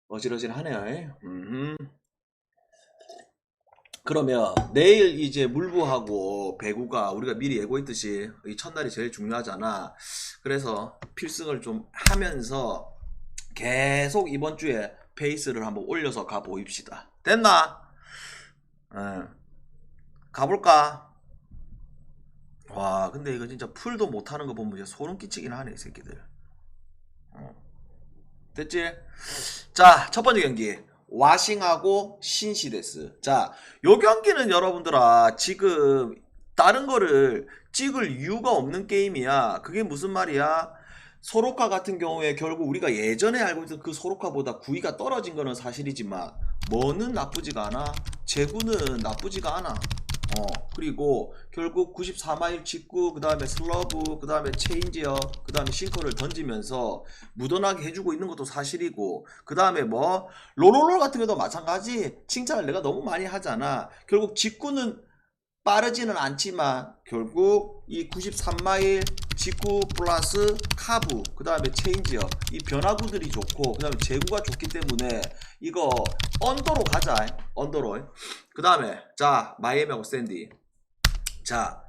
어질어질하네요. 그러면 내일 이제 물부하고 배구가 우리가 미리 예고했듯이 이 첫날이 제일 중요하잖아. 그래서 필승을 좀 하면서 계속 이번 주에 페이스를 한번 올려서 가보입시다. 됐나? 예. 가볼까? 와, 근데 이거 진짜 풀도 못하는 거 보면 이제 소름 끼치긴 하네, 이 새끼들. 어. 됐지? 자, 첫 번째 경기. 와싱하고 신시데스. 자, 요 경기는 여러분들아, 지금 다른 거를 찍을 이유가 없는 게임이야. 그게 무슨 말이야? 소로카 같은 경우에 결국 우리가 예전에 알고 있던 그 소로카보다 구위가 떨어진 거는 사실이지만, 뭐는 나쁘지가 않아. 제구는 나쁘지가 않아. 그리고 결국 94마일 직구, 그 다음에 슬러브, 그 다음에 체인지업, 그 다음에 싱커를 던지면서 무던하게 해주고 있는 것도 사실이고, 그 다음에 뭐 롤롤롤 같은 것도 마찬가지. 칭찬을 내가 너무 많이 하잖아. 결국 직구는 빠르지는 않지만 결국 이 93마일 직구 플러스 카브, 그 다음에 체인지업, 이 변화구들이 좋고, 그 다음에 제구가 좋기 때문에 이거 언더로 가자. 언더로. 그 다음에 자, 마이애미하고 샌디. 자,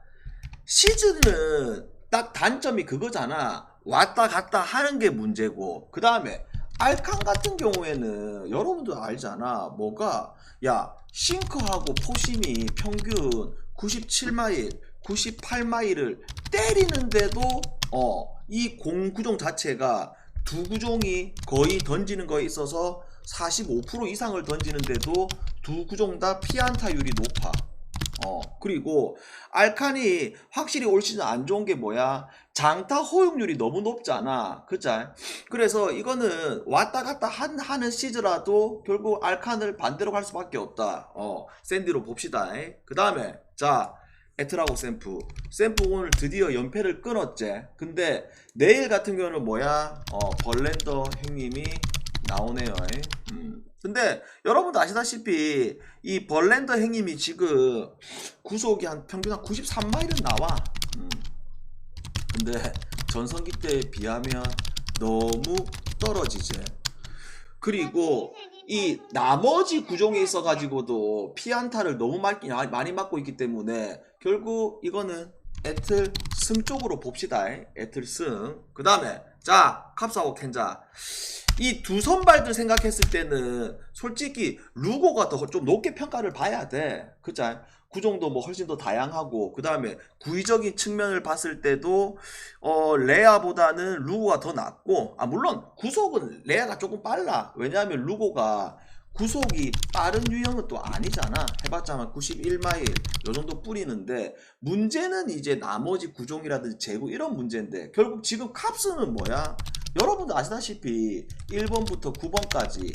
시즌은 딱 단점이 그거잖아. 왔다 갔다 하는 게 문제고, 그 다음에 알칸 같은 경우에는 여러분도 알잖아. 뭐가, 야, 싱크하고 포심이 평균 97마일, 98마일을 때리는데도 이 공 구종 자체가 두 구종이 거의 던지는 거에 있어서 45% 이상을 던지는데도 두 구종 다 피안타율이 높아. 그리고 알칸이 확실히 올 시즌 안 좋은 게 뭐야? 장타 허용률이 너무 높잖아. 그자? 그래서 이거는 왔다 갔다 하는 시즈라도 결국 알칸을 반대로 갈 수밖에 없다. 샌디로 봅시다. 그 다음에 자, 에트라고 샘프. 샘프 오늘 드디어 연패를 끊었지. 근데 내일 같은 경우는 뭐야? 벌렌더 형님이 나오네요. 근데 여러분도 아시다시피 이 벌렌더 행님이 지금 구속이 한 평균 한 93마일은 나와. 근데 전성기 때에 비하면 너무 떨어지지. 그리고 이 나머지 구종에 있어 가지고도 피안타를 너무 많이 맞고 있기 때문에 결국 이거는 애틀 승 쪽으로 봅시다. 애틀 승. 그 다음에 자, 캅스하고 켄자. 이 두 선발들 생각했을 때는 솔직히 루고가 더 좀 높게 평가를 봐야 돼. 그죠? 구종도 뭐 훨씬 더 다양하고, 그 다음에 구위적인 측면을 봤을 때도 레아보다는 루고가 더 낫고, 물론 구속은 레아가 조금 빨라. 왜냐하면 루고가 구속이 빠른 유형은 또 아니잖아. 해봤자만 91마일 요 정도 뿌리는데, 문제는 이제 나머지 구종이라든지 제구 이런 문제인데, 결국 지금 캅스는 뭐야? 여러분도 아시다시피 1번부터 9번까지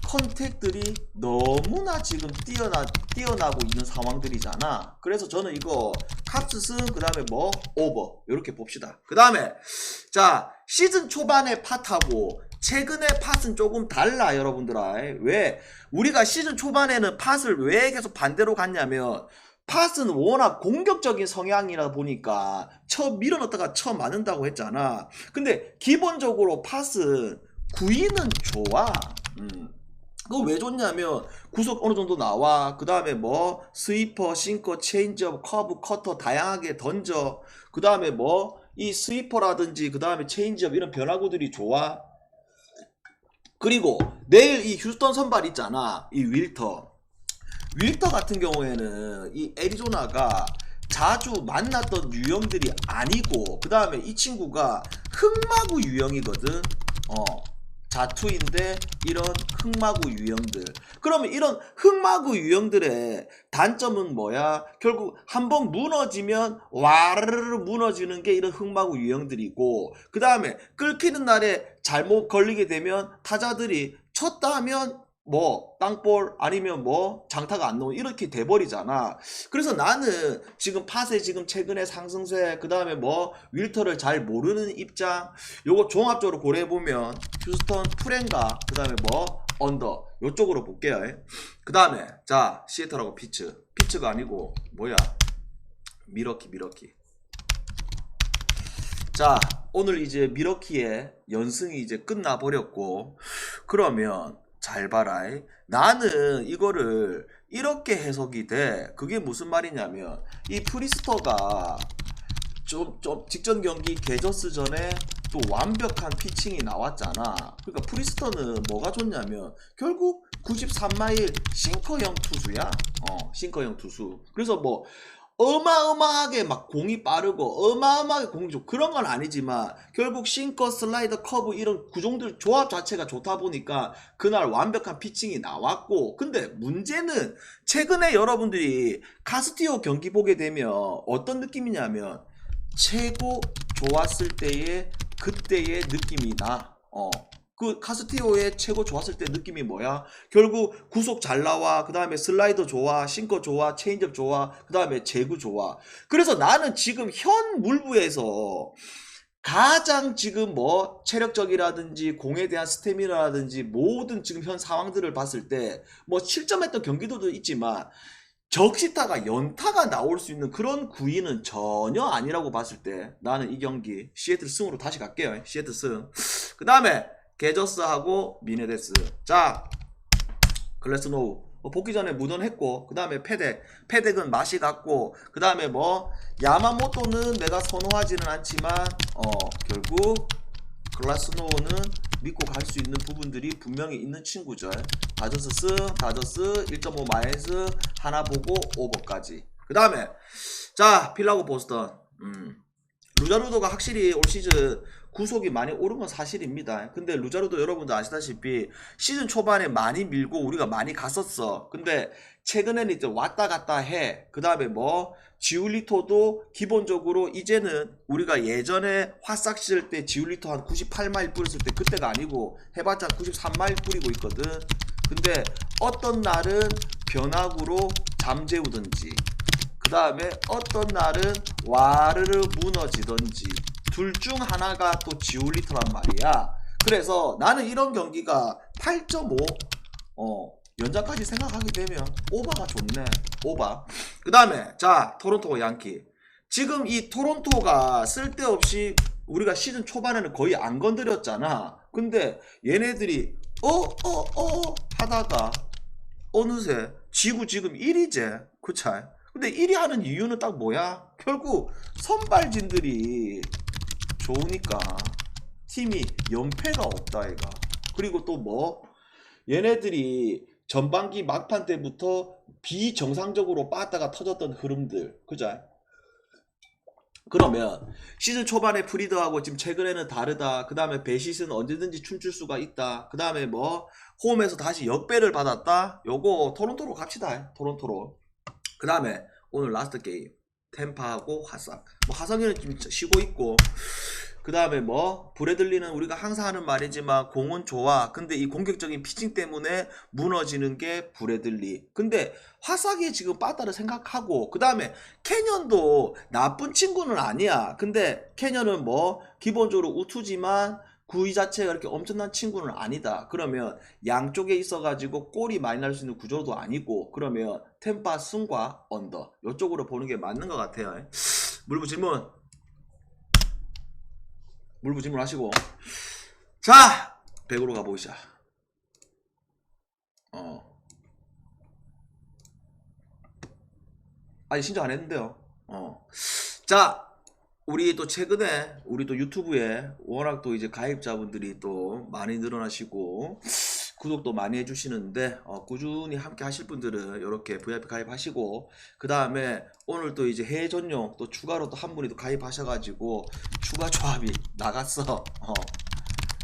컨택들이 너무나 지금 뛰어나고 있는 상황들이잖아. 그래서 저는 이거 캅스승, 그 다음에 뭐 오버 이렇게 봅시다. 그 다음에 자, 시즌 초반의 팟하고 최근의 팟은 조금 달라. 여러분들아, 왜 우리가 시즌 초반에는 팟을 왜 계속 반대로 갔냐면, 팟은 워낙 공격적인 성향이라 보니까 밀어넣다가 맞는다고 했잖아. 근데 기본적으로 팟은 구위는 좋아. 그거 왜 좋냐면 구속 어느 정도 나와. 그 다음에 뭐 스위퍼, 싱커, 체인지업, 커브, 커터 다양하게 던져. 그 다음에 뭐 이 스위퍼라든지 그 다음에 체인지업 이런 변화구들이 좋아. 그리고 내일 이 휴스턴 선발 있잖아. 이 윌터 같은 경우에는 이 애리조나가 자주 만났던 유형들이 아니고, 그 다음에 이 친구가 흑마구 유형이거든. 자투인데 이런 흑마구 유형들. 그러면 이런 흑마구 유형들의 단점은 뭐야? 결국 한번 무너지면 와르르 무너지는 게 이런 흑마구 유형들이고, 그 다음에 끌키는 날에 잘못 걸리게 되면 타자들이 쳤다 하면 뭐 땅볼 아니면 뭐 장타가 안 나오고 이렇게 돼버리잖아. 그래서 나는 지금 팟에 지금 최근에 상승세, 그 다음에 뭐 윌터를 잘 모르는 입장, 요거 종합적으로 고려해보면 휴스턴 프렌가, 그 다음에 뭐 언더 요쪽으로 볼게요. 그 다음에 자, 시애틀하고 피츠가 아니고 뭐야, 미러키. 자, 오늘 이제 미러키의 연승이 이제 끝나버렸고, 그러면 잘 봐라. 나는 이거를 이렇게 해석이 돼. 그게 무슨 말이냐면, 이 프리스터가 좀 직전 경기 개저스 전에 또 완벽한 피칭이 나왔잖아. 그러니까 프리스터는 뭐가 좋냐면 결국 93마일 싱커형 투수야. 싱커형 투수. 그래서 뭐 어마어마하게 막 공이 빠르고 어마어마하게 공이 좋고 그런 건 아니지만 결국 싱커, 슬라이더, 커브 이런 구종들 조합 자체가 좋다 보니까 그날 완벽한 피칭이 나왔고, 근데 문제는 최근에 여러분들이 카스티오 경기 보게 되면 어떤 느낌이냐면 최고 좋았을 때의 그때의 느낌이 나. 그 카스티오의 최고 좋았을 때 느낌이 뭐야? 결국 구속 잘 나와, 그 다음에 슬라이더 좋아, 싱커 좋아, 체인지업 좋아, 그 다음에 제구 좋아. 그래서 나는 지금 현 물부에서 가장 지금 뭐 체력적이라든지 공에 대한 스태미나라든지 모든 지금 현 상황들을 봤을 때 뭐 실점했던 경기도도 있지만 적시타가 연타가 나올 수 있는 그런 구위는 전혀 아니라고 봤을 때 나는 이 경기 시애틀 승으로 다시 갈게요. 시애틀 승. 그 다음에 게저스하고 미네데스. 자, 글래스노우 복귀 전에 무던했고, 그 다음에 패덱은 맛이 갔고, 그 다음에 뭐 야마모토는 내가 선호하지는 않지만 결국 글래스노우는 믿고 갈 수 있는 부분들이 분명히 있는 친구죠. 다저스 승, 다저스 1.5 마이너스 하나 보고 오버까지. 그 다음에 자, 필라고 보스턴. 루자루도가 확실히 올 시즌 구속이 많이 오른 건 사실입니다. 근데 루자루도 여러분들 아시다시피 시즌 초반에 많이 밀고 우리가 많이 갔었어. 근데 최근에는 이제 왔다 갔다 해. 그 다음에 뭐 지울리토도 기본적으로 이제는 우리가 예전에 화싹 시절 때 지울리토 한 98마일 뿌렸을 때 그때가 아니고 해봤자 93마일 뿌리고 있거든. 근데 어떤 날은 변화구로 잠재우든지, 그 다음에 어떤 날은 와르르 무너지던지 둘 중 하나가 또 지울리터란 말이야. 그래서 나는 이런 경기가 8.5 연장까지 생각하게 되면 오바가 좋네. 오바. 그 다음에 자, 토론토 양키. 지금 이 토론토가 쓸데없이 우리가 시즌 초반에는 거의 안 건드렸잖아. 근데 얘네들이 하다가 어느새 지구 지금 1위제. 그쵸? 근데 1위 하는 이유는 딱 뭐야? 결국 선발진들이 좋으니까 팀이 연패가 없다 얘가. 그리고 또 뭐 얘네들이 전반기 막판 때부터 비정상적으로 빠졌다가 터졌던 흐름들, 그죠? 그러면 시즌 초반에 프리드하고 지금 최근에는 다르다. 그 다음에 베시스는 언제든지 춤출 수가 있다. 그 다음에 뭐 홈에서 다시 역배를 받았다. 요거 토론토로 갑시다. 토론토로. 그 다음에 오늘 라스트 게임 템파하고 화상. 뭐 화상이는 좀 쉬고 있고, 그 다음에 뭐 브래들리는 우리가 항상 하는 말이지만 공은 좋아. 근데 이 공격적인 피칭 때문에 무너지는 게 브래들리. 근데 화삭이 지금 빠따를 생각하고, 그 다음에 캐년도 나쁜 친구는 아니야. 근데 캐년은 뭐 기본적으로 우투지만 구위 자체가 이렇게 엄청난 친구는 아니다. 그러면 양쪽에 있어가지고 골이 많이 날 수 있는 구조도 아니고, 그러면 템파 승과 언더 이쪽으로 보는 게 맞는 것 같아요. 물부 질문 하시고, 자, 100으로 가보시자. 아니 신청 안 했는데요. 자, 우리 또 최근에 우리 또 유튜브에 워낙 또 이제 가입자분들이 또 많이 늘어나시고 구독도 많이 해주시는데 꾸준히 함께 하실 분들은 이렇게 VIP 가입하시고, 그 다음에 오늘 또 이제 해외 전용 또 추가로 또 한 분이 또 가입하셔가지고 추가 조합이 나갔어.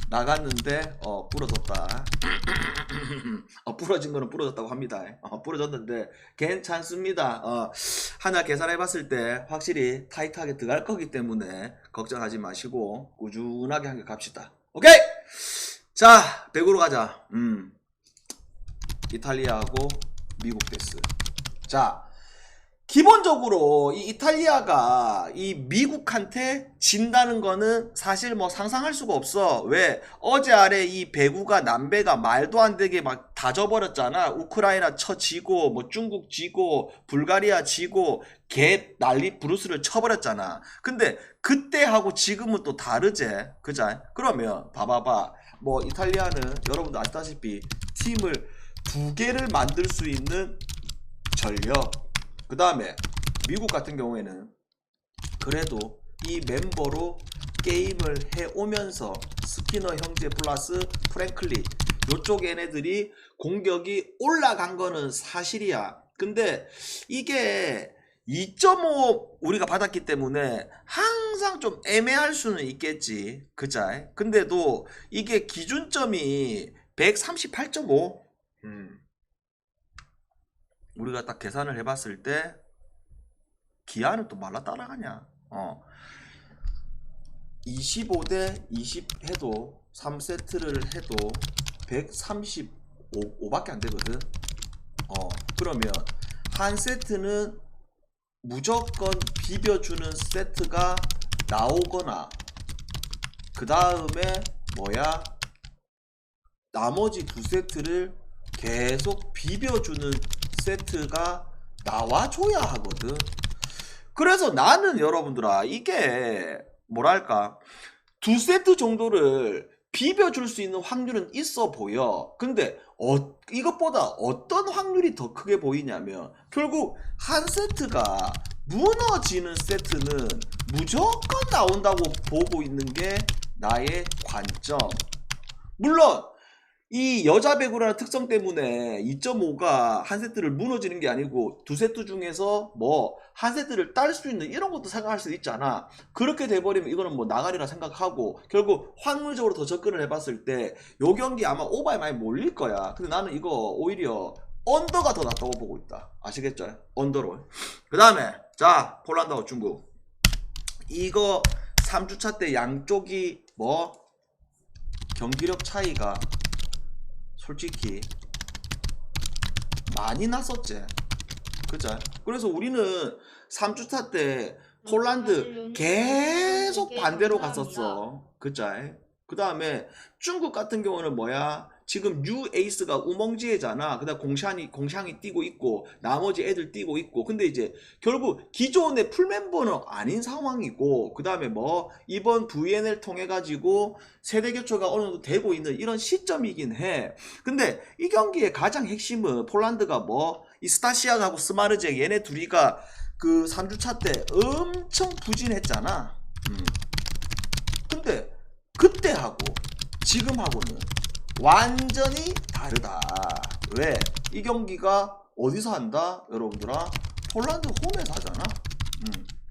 나갔는데 부러졌다. 부러진 거는 부러졌다고 합니다. 부러졌는데 괜찮습니다. 하나 계산해봤을 때 확실히 타이트하게 들어갈 거기 때문에 걱정하지 마시고 꾸준하게 함께 갑시다. 오케이. 자, 100으로 가자. 이탈리아하고 미국 데스. 자, 기본적으로 이 이탈리아가 이 미국한테 진다는 거는 사실 뭐 상상할 수가 없어. 왜? 어제 아래 이 배구가 남배가 말도 안 되게 막 다 져버렸잖아. 우크라이나 쳐지고 뭐 중국 지고 불가리아 지고 개 난리 브루스를 쳐버렸잖아. 근데 그때하고 지금은 또 다르지. 그자? 그러면 봐봐봐. 뭐 이탈리아는 여러분도 아시다시피 팀을 두 개를 만들 수 있는 전력, 그 다음에 미국 같은 경우에는 그래도 이 멤버로 게임을 해오면서 스키너 형제 플러스 프랭클리 요쪽 얘네들이 공격이 올라간 거는 사실이야. 근데 이게 2.5 우리가 받았기 때문에 항상 좀 애매할 수는 있겠지. 그자? 근데도 이게 기준점이 138.5. 우리가 딱 계산을 해봤을 때 기아는 또 말라 따라가냐. 25대 20 해도 3세트를 해도 135밖에 안 되거든. 그러면 한 세트는 무조건 비벼주는 세트가 나오거나 그 다음에 뭐야, 나머지 두 세트를 계속 비벼주는 세트가 나와줘야 하거든. 그래서 나는 여러분들아, 이게 뭐랄까, 두 세트 정도를 비벼줄 수 있는 확률은 있어 보여. 근데 이것보다 어떤 확률이 더 크게 보이냐면, 결국 한 세트가 무너지는 세트는 무조건 나온다고 보고 있는 게 나의 관점. 물론 이 여자 배구라는 특성 때문에 2.5가 한 세트를 무너지는 게 아니고 두 세트 중에서 뭐 한 세트를 딸 수 있는 이런 것도 생각할 수 있잖아. 그렇게 돼버리면 이거는 뭐 나가리라 생각하고, 결국 확률적으로 더 접근을 해봤을 때 요 경기 아마 오버에 많이 몰릴 거야. 근데 나는 이거 오히려 언더가 더 낫다고 보고 있다. 아시겠죠? 언더로. 그 다음에 자, 폴란드하고 중국, 이거 3주차 때 양쪽이 뭐 경기력 차이가 솔직히 많이 났었지. 그죠? 그래서 우리는 3주차 때 폴란드 계속 반대로 갔었어. 그죠? 그 다음에 중국 같은 경우는 뭐야? 지금 뉴 에이스가 우멍지에잖아. 그 다음 공샹이 뛰고 있고 나머지 애들 뛰고 있고. 근데 이제 결국 기존의 풀멤버는 아닌 상황이고, 그 다음에 뭐 이번 VNL 통해 가지고 세대 교체가 어느 정도 되고 있는 이런 시점이긴 해. 근데 이 경기의 가장 핵심은 폴란드가 뭐 이 스타시아하고 스마르제 얘네 둘이가 그 3주차 때 엄청 부진했잖아. 근데 그때하고 지금하고는 완전히 다르다. 왜? 이 경기가 어디서 한다? 여러분들아, 폴란드 홈에서 하잖아.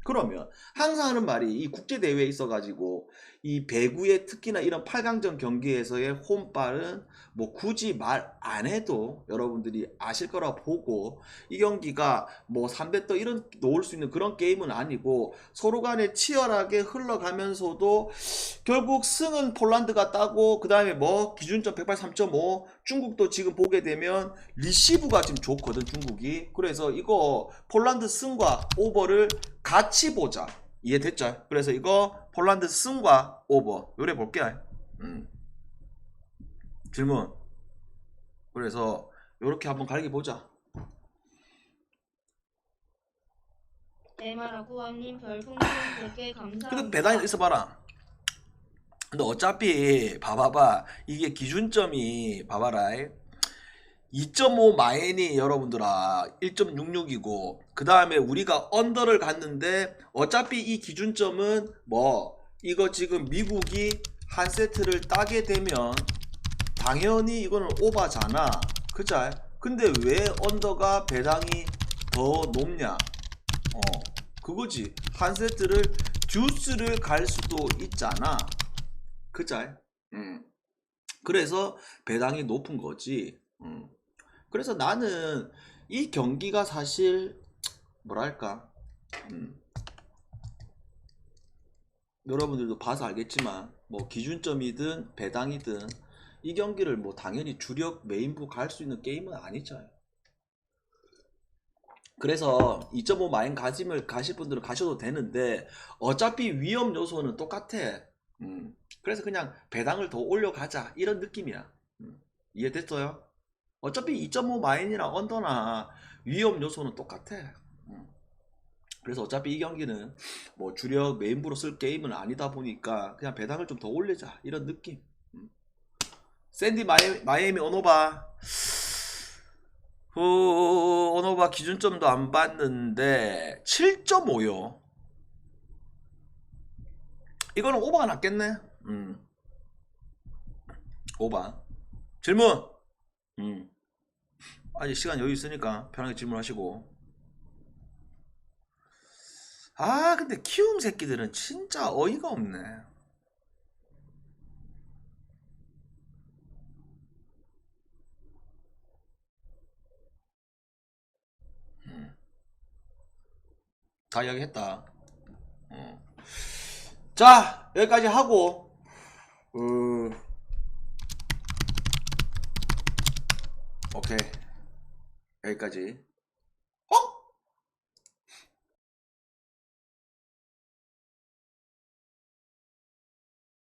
그러면 항상 하는 말이, 이 국제대회에 있어가지고 이 배구의 특히나 이런 8강전 경기에서의 홈발은 뭐 굳이 말 안 해도 여러분들이 아실 거라 보고, 이 경기가 뭐 3대 떠 이런 놓을 수 있는 그런 게임은 아니고 서로 간에 치열하게 흘러가면서도 결국 승은 폴란드가 따고, 그 다음에 뭐 기준점 183.5, 중국도 지금 보게 되면 리시브가 지금 좋거든 중국이. 그래서 이거 폴란드 승과 오버를 같이 보자. 이해됐죠? 그래서 이거 폴란드 승과 오버 요래 볼게요. 질문. 그래서 요렇게 한번 갈기 보자. 에마라구왕님 별풍선 100개 감사합니다. 근데 배당이 있어봐라. 근데 어차피 봐봐봐, 이게 기준점이 봐봐라, 2.5 마인이 여러분들아 1.66이고, 그 다음에 우리가 언더를 갔는데 어차피 이 기준점은 뭐 이거 지금 미국이 한 세트를 따게 되면 당연히 이거는 오바잖아. 그죠? 근데 왜 언더가 배당이 더 높냐? 그거지. 한 세트를 듀스를 갈 수도 있잖아. 그죠? 그래서 배당이 높은 거지. 그래서 나는 이 경기가 사실 뭐랄까, 여러분들도 봐서 알겠지만 뭐 기준점이든 배당이든 이 경기를 뭐 당연히 주력 메인부 갈 수 있는 게임은 아니잖아요. 그래서 2.5 마인 가실 분들은 가셔도 되는데 어차피 위험 요소는 똑같아. 그래서 그냥 배당을 더 올려가자 이런 느낌이야. 이해됐어요? 어차피 2.5 마인이나 언더나 위험 요소는 똑같아. 그래서 어차피 이 경기는 뭐 주력 메인부로 쓸 게임은 아니다 보니까 그냥 배당을 좀 더 올리자 이런 느낌. 샌디 마이애미 오노바. 오노바 기준점도 안 봤는데 7.5요. 이거는 오버가 낫겠네. 오버. 질문. 아직 시간 여유 있으니까 편하게 질문하시고. 아 근데 키움 새끼들은 진짜 어이가 없네. 다 이야기했다. 자 여기까지 하고 오케이 여기까지